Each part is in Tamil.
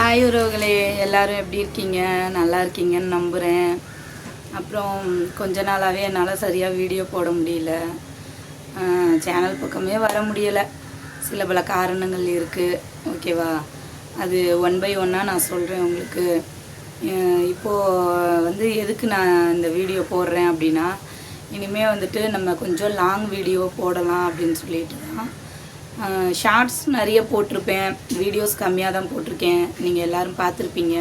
ஹாய் உறவுகளே, எல்லோரும் எப்படி இருக்கீங்க? நல்லா இருக்கீங்கன்னு நம்புகிறேன். அப்புறம் கொஞ்ச நாளாகவே என்னால் சரியாக வீடியோ போட முடியல, சேனல் பக்கமே வர முடியலை. சில பல காரணங்கள் இருக்குது, ஓகேவா? அது ஒன் பை ஒன்னாக நான் சொல்கிறேன் உங்களுக்கு. இப்போது எதுக்கு நான் இந்த வீடியோ போடுறேன் அப்படின்னா, இனிமேல் நம்ம கொஞ்சம் லாங் வீடியோ போடலாம் அப்படின்னு சொல்லிட்டு தான். ஷார்ட்ஸ் நிறைய போட்டிருப்பேன், வீடியோஸ் கம்மியாக தான் போட்டிருக்கேன், நீங்கள் எல்லோரும் பார்த்துருப்பீங்க.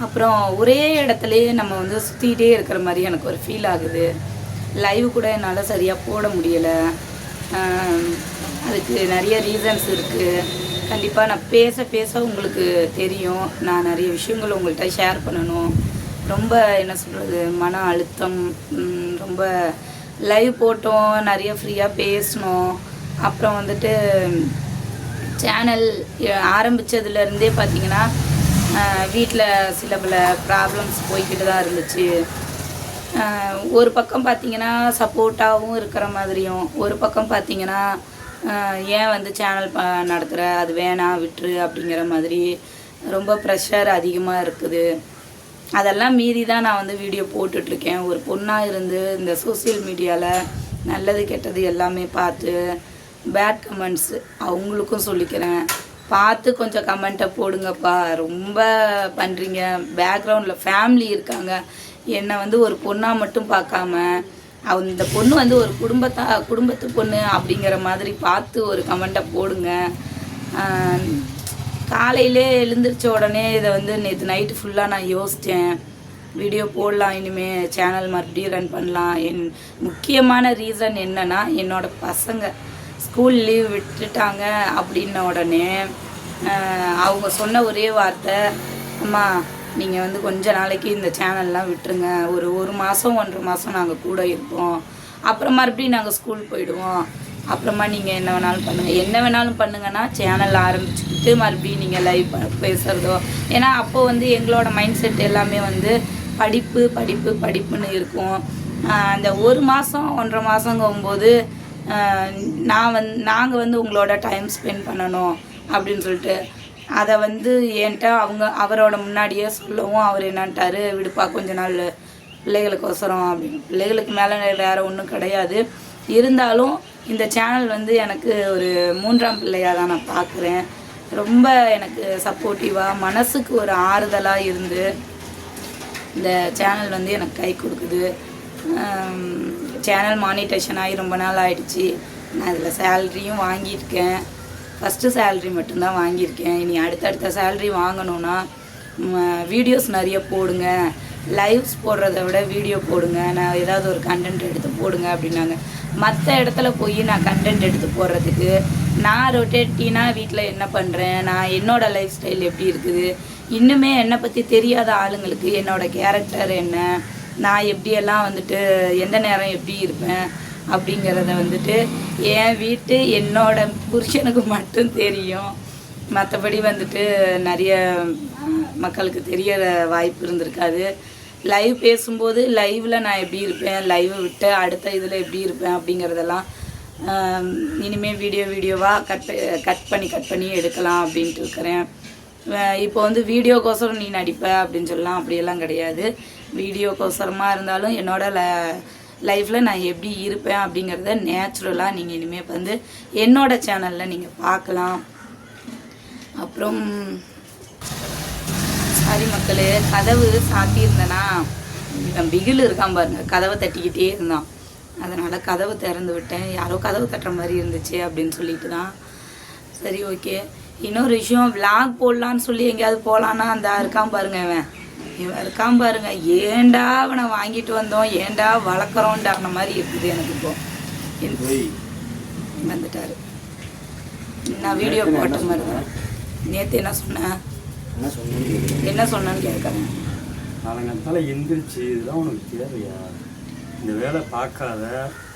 அப்புறம் ஒரே இடத்துலையே நம்ம சுற்றிக்கிட்டே இருக்கிற மாதிரி எனக்கு ஒரு ஃபீல் ஆகுது. லைவ் கூட என்னால் சரியாக போட முடியலை. அதுக்கு நிறைய ரீசன்ஸ் இருக்குது. கண்டிப்பாக நான் பேச பேச உங்களுக்கு தெரியும். நான் நிறைய விஷயங்கள் உங்கள்கிட்ட ஷேர் பண்ணணும். ரொம்ப என்ன சொல்கிறது, மன அழுத்தம். ரொம்ப லைவ் போட்டோம், நிறைய ஃப்ரீயாக பேசணும். அப்புறம் சேனல் ஆரம்பித்ததுலேருந்தே பார்த்திங்கன்னா வீட்டில் சில பல ப்ராப்ளம்ஸ் போய்கிட்டு தான் இருந்துச்சு. ஒரு பக்கம் பார்த்திங்கன்னா சப்போர்ட்டாகவும் இருக்கிற மாதிரியும், ஒரு பக்கம் பார்த்திங்கன்னா ஏன் சேனல் நடத்துகிற, அது வேணாம் விட்டுரு அப்படிங்கிற மாதிரி ரொம்ப ப்ரெஷர் அதிகமாக இருக்குது. அதெல்லாம் மீறி தான் நான் வீடியோ போட்டுட்ருக்கேன். ஒரு பொண்ணாக இருந்து இந்த சோசியல் மீடியாவில் நல்லது கெட்டது எல்லாமே பார்த்து, பேட் கமெண்ட்ஸ் அவங்களுக்கும் சொல்லிக்கிறேன், பார்த்து கொஞ்சம் கமெண்ட்டை போடுங்கப்பா. ரொம்ப பண்ணுறீங்க. பேக்ரவுண்டில் ஃபேமிலி இருக்காங்க. என்னை ஒரு பொண்ணாக மட்டும் பார்க்காம, அந்த பொண்ணு ஒரு குடும்பத்து பொண்ணு அப்படிங்கிற மாதிரி பார்த்து ஒரு கமெண்ட்டை போடுங்க. காலையிலே எழுந்திரிச்ச உடனே இதை நேற்று நைட்டு ஃபுல்லாக நான் யோசித்தேன், வீடியோ போடலாம், இனிமேல் சேனல் மறுபடியும் ரன் பண்ணலாம். என் முக்கியமான ரீசன் என்னென்னா, என்னோடய பசங்க ஸ்கூல் லீவ் விட்டுட்டாங்க அப்படின்ன உடனே அவங்க சொன்ன ஒரே வார்த்தை, அம்மா நீங்கள் கொஞ்ச நாளைக்கு இந்த சேனல்லாம் விட்டுருங்க, ஒரு மாதம் 1.5 மாதம் நாங்கள் கூட இருப்போம், அப்புறம் மறுபடியும் நாங்கள் ஸ்கூல் போயிடுவோம், அப்புறமா நீங்கள் என்ன வேணாலும் பண்ணுங்கள். என்ன வேணாலும் பண்ணுங்கன்னா சேனல் ஆரம்பிச்சுக்கிட்டு மறுபடியும் நீங்கள் லைவ் பேசுகிறதோ. ஏன்னா அப்போது எங்களோட மைண்ட் செட் எல்லாமே படிப்பு படிப்பு படிப்புன்னு இருக்கும். அந்த 1 மாதம் 1.5 மாதங்கும்போது நாங்கள் உங்களோட டைம் ஸ்பெண்ட் பண்ணணும் அப்படின்னு சொல்லிட்டு அதை என்கிட்ட அவரோட முன்னாடியே சொல்லவும், அவர் என்னன்ட்டார், விடுப்பா கொஞ்ச நாள் பிள்ளைகளுக்கோசரம் அப்படின்னு. பிள்ளைகளுக்கு மேலே வேறு ஒன்றும் கிடையாது. இருந்தாலும் இந்த சேனல் எனக்கு ஒரு 3ஆம் பிள்ளையாக தான் நான் பார்க்குறேன். ரொம்ப எனக்கு சப்போர்ட்டிவாக, மனசுக்கு ஒரு ஆறுதலாக இருந்து இந்த சேனல் எனக்கு கை கொடுக்குது. சேனல் மானிட்டேஷன் ஆகி ரொம்ப நாள் ஆகிடுச்சு. நான் இதில் சேல்ரியும் வாங்கியிருக்கேன். ஃபஸ்ட்டு சேல்ரி மட்டும்தான் வாங்கியிருக்கேன். இனி அடுத்தடுத்த சேல்ரி வாங்கணுன்னா வீடியோஸ் நிறைய போடுங்க, லைவ்ஸ் போடுறத விட வீடியோ போடுங்க, நான் ஏதாவது ஒரு கண்டென்ட் எடுத்து போடுங்க அப்படின்னாங்க. மற்ற இடத்துல போய் நான் கண்டென்ட் எடுத்து போடுறதுக்கு, நான் ரொட்டேட்டினாக வீட்டில் என்ன பண்ணுறேன், நான் என்னோடய லைஃப் ஸ்டைல் எப்படி இருக்குது, இன்னுமே என்னை பற்றி தெரியாத ஆளுங்களுக்கு என்னோடய கேரக்டர் என்ன, நான் எப்படியெல்லாம் எந்த நேரம் எப்படி இருப்பேன் அப்படிங்கிறத என் வீட்டு என்னோட புருஷனுக்கு மட்டும் தெரியும். மற்றபடி நிறைய மக்களுக்கு தெரிய வாய்ப்பு இருந்திருக்காது. லைவ் பேசும்போது லைவில் நான் எப்படி இருப்பேன், லைவ் விட்டு அடுத்த இதில் எப்படி இருப்பேன் அப்படிங்கிறதெல்லாம் இனிமேல் வீடியோவாக கட் பண்ணி எடுக்கலாம் அப்படின்ட்டு இருக்கிறேன். இப்போ வீடியோக்கோசரம் நீ நடிப்ப அப்படின்னு சொல்லலாம், அப்படியெல்லாம் கிடையாது. வீடியோக்கோசரமாக இருந்தாலும் என்னோடய லைஃப்பில் நான் எப்படி இருப்பேன் அப்படிங்கிறத நேச்சுரலாக நீங்கள் இனிமேல் என்னோடய சேனலில் நீங்கள் பார்க்கலாம். அப்புறம் சாரி மக்களே, கதவு சாத்தியிருந்தேன்னா பிகில் இருக்கான் பாருங்கள், கதவை தட்டிக்கிட்டே இருந்தான். அதனால் கதவு திறந்து விட்டேன். யாரோ கதவு தட்டுற மாதிரி இருந்துச்சு அப்படின்னு சொல்லிட்டு தான். சரி, ஓகே. இன்னொரு விஷயம், விளாக் போடலான்னு சொல்லி எங்கேயாவது போகலான்னா அந்த இருக்கான் பாருங்க, இவன் இருக்கான் பாருங்க, ஏண்டா அவனை வாங்கிட்டு வந்தோம், ஏண்டா வளர்க்குறோன்டான மாதிரி இருக்குது எனக்கு. இப்போ வந்துட்டாரு. நான் வீடியோ போட்ட மாதிரி தான். நேற்று என்ன சொன்னேன்னு கேட்குறேன். நாளைக்கு எந்திரிச்சு இதெல்லாம் உனக்கு தேவையா, இந்த வேலை பார்க்காத,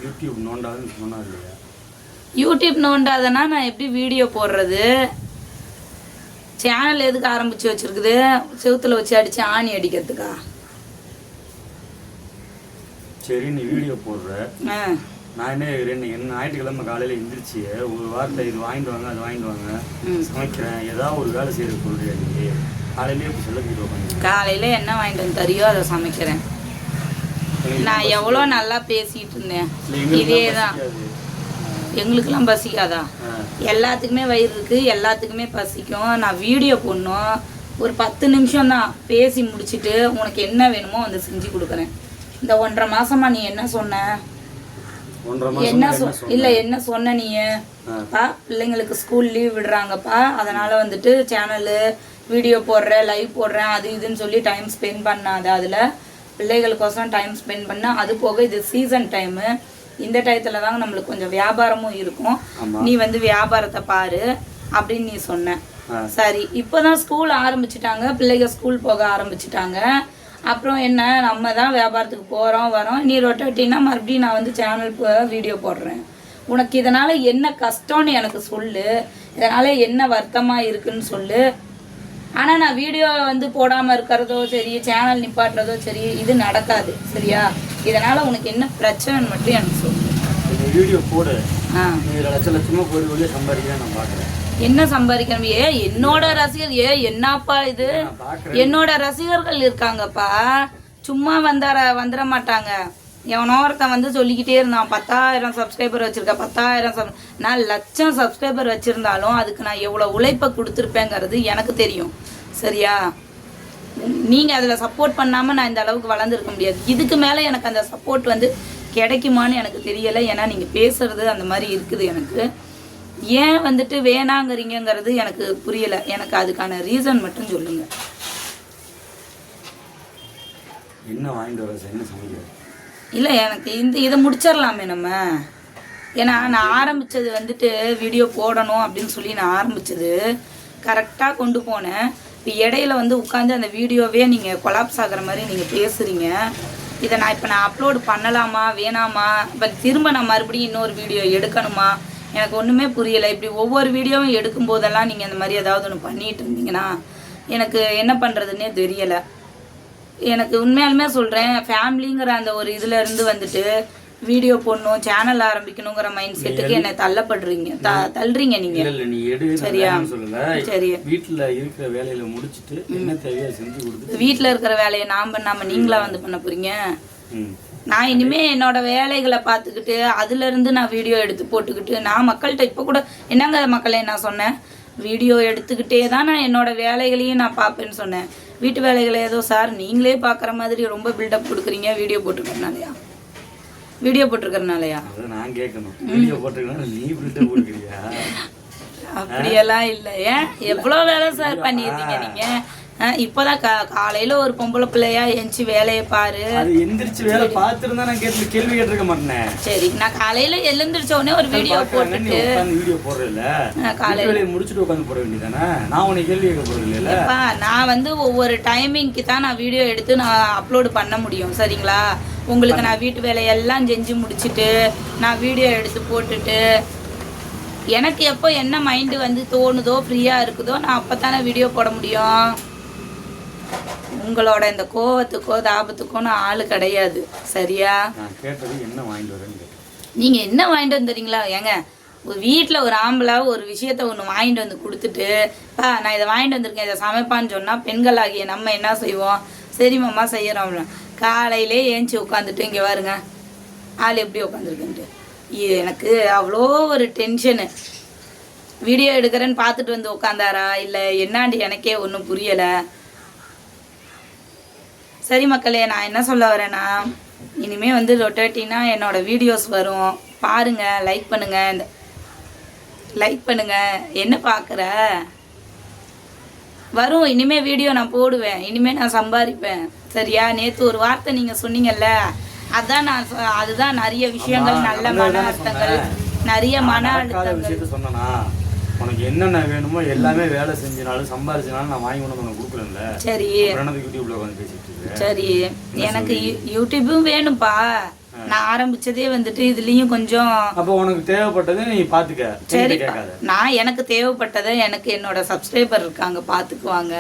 யூடியூப் நோண்டாதுன்னு சொன்னா இல்லையா? யூடியூப் நோண்டாதனா நான் எப்படி வீடியோ போடுறது? சேனல் எதுக்கு ஆரம்பித்து வச்சுருக்குது? செவுத்தில் வச்சு அடித்து ஆணி அடிக்கிறதுக்கா? சரி, நீ வீடியோ போடுற, நான் என்ன ஞாயிற்றுக்கிழமை காலையில் எந்திரிச்சு ஒரு வாரத்தை இது வாங்கிட்டு வாங்க அது வாங்கிட்டு வாங்க சமைக்கிறேன், ஏதாவது ஒரு வேலை செய்யறது சொல்றியா நீ? காலையிலேயே இப்படி சொல்லிட்டு உட்காந்து காலையில் என்ன வாங்கிட்டு வந்து தரியோ அதை சமைக்கிறேன். நான் எவ்வளோ நல்லா பேசிகிட்டு இருந்தேன். இதே தான். எங்களுக்கெல்லாம் பசிக்காதா? எல்லாத்துக்குமே வயிறு இருக்குது, எல்லாத்துக்குமே பசிக்கும். நான் வீடியோ போடணும், ஒரு 10 நிமிஷம் தான் பேசி முடிச்சுட்டு உனக்கு என்ன வேணுமோ வந்து செஞ்சு கொடுக்குறேன். இந்த 1.5 மாசமா நீ என்ன சொன்ன? என்ன சொன்ன நீப்பா? பிள்ளைங்களுக்கு ஸ்கூல் லீவ் விடுறாங்கப்பா, அதனால வந்துட்டு சேனலு வீடியோ போடுறேன், லைவ் போடுறேன், அது இதுன்னு சொல்லி டைம் ஸ்பெண்ட் பண்ணாத. அதில் பிள்ளைகளுக்கோசரம் டைம் ஸ்பெண்ட் பண்ண. அது போக இது சீசன் டைமு, இந்த டயத்தில் தாங்க நம்மளுக்கு கொஞ்சம் வியாபாரமும் இருக்கும். நீ வந்து வியாபாரத்தை பாரு அப்படின்னு நீ சொன்ன. சரி, இப்போதான் ஸ்கூல் ஆரம்பிச்சிட்டாங்க, பிள்ளைங்க ஸ்கூல் போக ஆரம்பிச்சிட்டாங்க. அப்புறம் என்ன, நம்ம தான் வியாபாரத்துக்கு போகிறோம் வரோம். நீ ரொட்டேட்டினா மறுபடியும் நான் வந்து சேனல் வீடியோ போடுறேன். உனக்கு இதனால் என்ன கஷ்டம்னு எனக்கு சொல்லு, இதனால் என்ன வருத்தமாக இருக்குன்னு சொல்லு. ஆனால் நான் வீடியோ வந்து போடாமல் இருக்கிறதோ சரி, சேனல் நிப்பாட்டுறதோ சரி, இது நடக்காது. சரியா? இதனால் உனக்கு என்ன பிரச்சனைன்னு மட்டும் எனக்கு சொல்லு. வீடியோ போடு, லட்சமாக போய் சம்பாதிக்கிறேன், நான் பார்க்குறேன். என்ன சம்பாதிக்கணும்? என்னோட ரசிகர் என்னப்பா இது? என்னோட ரசிகர்கள் இருக்காங்கப்பா, சும்மா வந்துட மாட்டாங்க. எவனோ ஒருத்தன் வந்து சொல்லிக்கிட்டே இருந்தான், 10,000 சப்ஸ்கிரைபர் வச்சுருக்க, 10,000 நான் 1,00,000 சப்ஸ்கிரைபர் வச்சுருந்தாலும் அதுக்கு நான் எவ்வளோ உழைப்பை கொடுத்துருப்பேங்கிறது எனக்கு தெரியும். சரியா? நீங்கள் அதில் சப்போர்ட் பண்ணாமல் நான் இந்த அளவுக்கு வளர்ந்துருக்க முடியாது. இதுக்கு மேலே எனக்கு அந்த சப்போர்ட் வந்து கிடைக்குமான்னு எனக்கு தெரியலை. ஏன்னா நீங்கள் பேசுகிறது அந்த மாதிரி இருக்குது. எனக்கு ஏன் வந்துட்டு வேணாங்கிறீங்கிறது எனக்கு புரியலை. எனக்கு அதுக்கான ரீசன் மட்டும் சொல்லுங்க. என்ன வாங்கிட்டு வர, என்ன சமைக்கிற? இல்லை, எனக்கு இதை முடிச்சிடலாமே நம்ம. ஏன்னா நான் ஆரம்பித்தது வந்துட்டு வீடியோ போடணும் அப்படின்னு சொல்லி நான் ஆரம்பித்தது கரெக்டாக கொண்டு போனேன். இப்போ இடையில வந்து உட்காந்து அந்த வீடியோவே நீங்கள் கொலாப்ஸ் ஆகிற மாதிரி நீங்கள் பேசுகிறீங்க. இதை நான் அப்லோடு பண்ணலாமா வேணாமா, இப்போ திரும்ப நான் மறுபடியும் இன்னொரு வீடியோ எடுக்கணுமா, எனக்கு ஒன்றுமே புரியலை. இப்படி ஒவ்வொரு வீடியோவும் எடுக்கும் போதெல்லாம் நீங்கள் இந்த மாதிரி ஏதாவது ஒன்று பண்ணிகிட்டு இருந்தீங்கன்னா எனக்கு என்ன பண்ணுறதுன்னே தெரியலை. எனக்கு உண்மையாலுமே சொல்கிறேன், ஃபேமிலிங்கிற அந்த ஒரு இதில் இருந்து வந்துட்டு வீடியோ போடணும், சேனல் ஆரம்பிக்கணுங்கிற மைண்ட் செட்டுக்கு என்னை தள்ளுறீங்க நீங்கள். சரியா? சரி, வீட்டில் இருக்கிற வேலையில முடிச்சுட்டு என்ன தேவையோ செஞ்சு கொடுத்து வீட்டில் இருக்கிற வேலையை நான் பண்ணாமல் நீங்களா வந்து பண்ண போகிறீங்க? நான் இனிமேல் என்னோட வேலைகளை பார்த்துக்கிட்டு அதுலேருந்து நான் வீடியோ எடுத்து போட்டுக்கிட்டு நான் மக்கள்கிட்ட இப்போ கூட என்னங்க மக்களே நான் சொன்னேன், வீடியோ எடுத்துக்கிட்டே தான் நான் என்னோட வேலைகளையும் நான் பார்ப்பேன்னு சொன்னேன். வீட்டு வேலைகளை ஏதோ சார் நீங்களே பார்க்குற மாதிரி ரொம்ப பில்டப் கொடுக்குறீங்க, வீடியோ போட்டுக்கிறனாலயா? நான் கேட்கணும், வீடியோ போட்டுக்கிறனால நீ பில்டப் கொடுக்குறியா? அப்படியெல்லாம் இல்லை. ஏன் எவ்வளோ வேலை சார் பண்ணியிருந்தீங்க நீங்கள்? இப்போதான் காலையில ஒரு பொம்பளை பிள்ளையா எந்திரிச்சு வேலையை பாரு. எந்திரிச்சு வேலை பார்த்துருந்தா நான் கேள்வி கேட்டிருக்க மாட்டேன். சரி, நான் காலையில எழுந்திரிச்ச உடனே ஒரு வீடியோ போட்டுட்டு வீடியோ போடுறல, காலையில முடிச்சுட்டு உட்காந்து போட வேண்டியதானே? நான் உனக்கு கேள்வி கேட்க போறது இல்லையா? நான் வந்து ஒவ்வொரு டைமிங்க்கு தான் நான் வீடியோ எடுத்து நான் அப்லோடு பண்ண முடியும். சரிங்களா? உங்களுக்கு நான் வீட்டு வேலையெல்லாம் செஞ்சு முடிச்சுட்டு நான் வீடியோ எடுத்து போட்டுட்டு எனக்கு எப்போ என்ன மைண்டு வந்து தோணுதோ ஃப்ரீயாக இருக்குதோ நான் அப்போ தானே வீடியோ போட முடியும். உங்களோட இந்த கோவத்துக்கோ தாபத்துக்கோ நான் ஆள் கிடையாது. சரியா? நீங்கள் என்ன வாங்கிட்டு வந்துடுறீங்களா? ஏங்க, வீட்டில் ஒரு ஆம்பளை ஒரு விஷயத்த ஒன்று வாங்கிட்டு வந்து கொடுத்துட்டு நான் இதை வாங்கிட்டு வந்திருக்கேன் இதை சமைப்பான்னு சொன்னால் பெண்களாகிய நம்ம என்ன செய்வோம்? சரிம்மா செய்கிறோம். காலையிலே ஏஞ்சி உட்காந்துட்டு இங்கே வருங்க ஆள் எப்படி உட்காந்துருக்குன்ட்டு எனக்கு அவ்வளோ ஒரு டென்ஷனு. வீடியோ எடுக்கிறேன்னு பார்த்துட்டு வந்து உட்காந்தாரா இல்லை என்னாண்டி எனக்கே ஒன்றும் புரியலை. சரி மக்களே, நான் என்ன சொல்ல வரேன்னா, இனிமேல் வந்து ரொட்டேட்டினா என்னோடய வீடியோஸ் வரும் பாருங்கள், லைக் பண்ணுங்கள். என்ன பார்க்குற? வரும் இனிமேல் வீடியோ நான் போடுவேன், இனிமேல் நான் சம்பாதிப்பேன். சரியா? நேற்று ஒரு வார்த்தை நீங்கள் சொன்னீங்கல்ல, அதுதான் நிறைய விஷயங்கள், நல்ல மன அர்த்தங்கள், நிறைய மன அழுத்தங்கள் சொன்னா. உனக்கு என்னென்ன வேணுமோ எல்லாமே வேலை செஞ்சினாலும் சம்பாதிச்சினாலும் நான் வாங்கி கொண்டு உனக்கு கொடுக்குறேன்ல. சரி, யூடியூப்ல உட்காந்து பேசிட்டு இருக்கேன். சரி, எனக்கு யூடியூபும் வேணும்ப்பா. நான் ஆரம்பிச்சதே வந்துட்டு இதுலயும் கொஞ்சம். அப்போ உனக்கு தேவைப்பட்டதை நீ பாத்துக்க. சரி, நான் எனக்கு தேவைப்பட்டதை எனக்கு என்னோட சப்ஸ்கிரைபர் இருக்காங்க பாத்துக்குவாங்க,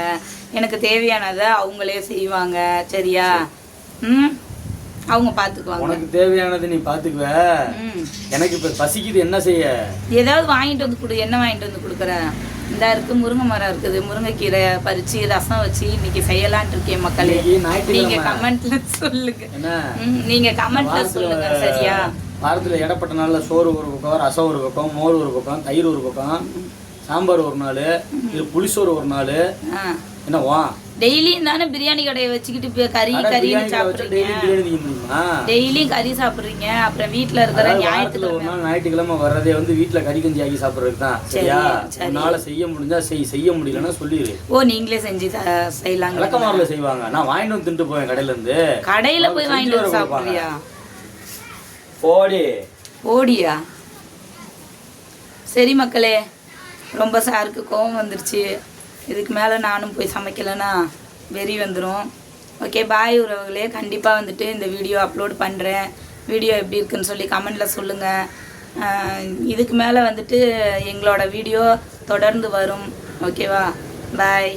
எனக்கு தேவையானதை அவங்களே செய்வாங்க. சரியா? அவங்க பார்த்துக்குவாங்க. உனக்கு தேவையானது நீ பார்த்துக்குவ. எனக்கு இப்போ பசிக்குது, என்ன செய்ய? ஏதாவது வாங்கிட்டு வந்து கொடு. என்ன வாங்கிட்டு வந்து கொடுக்குற? இந்த இருக்கு, முருங்கை மரம் இருக்குது, முருங்கைக்கீரை பறிச்சு ரசம் வச்சு இன்னைக்கு செய்யலான் இருக்கேன் மக்களே. நீங்க கமெண்ட்ல சொல்லுங்க. நீங்க கமெண்ட்ல சொல்லுங்க சரியா? வாரத்தில் இடப்பட்ட நாளில் சோறு ஒரு பக்கம், ரசம் ஒரு பக்கம், மோர் ஒரு பக்கம், தயிர் ஒரு பக்கம், சாம்பார் ஒரு நாள், இது புளிசோறு ஒரு நாள். என்னவா டெய்லியும் தானே பிரியாணி கடையை வச்சுக்கிட்டு கறின்னு சாப்பிட்றீங்க. டெய்லியும் கறி சாப்பிட்றீங்க. அப்புறம் வீட்டில் இருக்கிற ஞாயிற்றுக்கிழமை வர்றதே வந்து வீட்டில் கறி கஞ்சி ஆக்கி சாப்பிட்றதுக்கு தான். சரியா? என்னால் செய்ய முடிஞ்சா செய்ய முடியலன்னா சொல்லிடு. ஓ, நீங்களே செஞ்சு செய்யலாம். விளக்கமாரில் செய்வாங்க. நான் வாங்கிட்டு வந்து தின்ட்டு போவேன் கடையிலேருந்து. கடையில் போய் வாங்கிட்டு வந்து சாப்பிட்றியா? ஓடியா? சரி மக்களே, ரொம்ப சாருக்கு கோவம் வந்துருச்சு. இதுக்கு மேலே நானும் போய் சமைக்கலைன்னா வெறி வந்துடும். ஓகே, பாய் உறவுகளே. கண்டிப்பாக வந்துட்டு இந்த வீடியோ அப்லோட் பண்ணுறேன். வீடியோ எப்படி இருக்குன்னு சொல்லி கமெண்டில் சொல்லுங்கள். இதுக்கு மேலே வந்துட்டு எங்களோட வீடியோ தொடர்ந்து வரும். ஓகேவா? பாய்.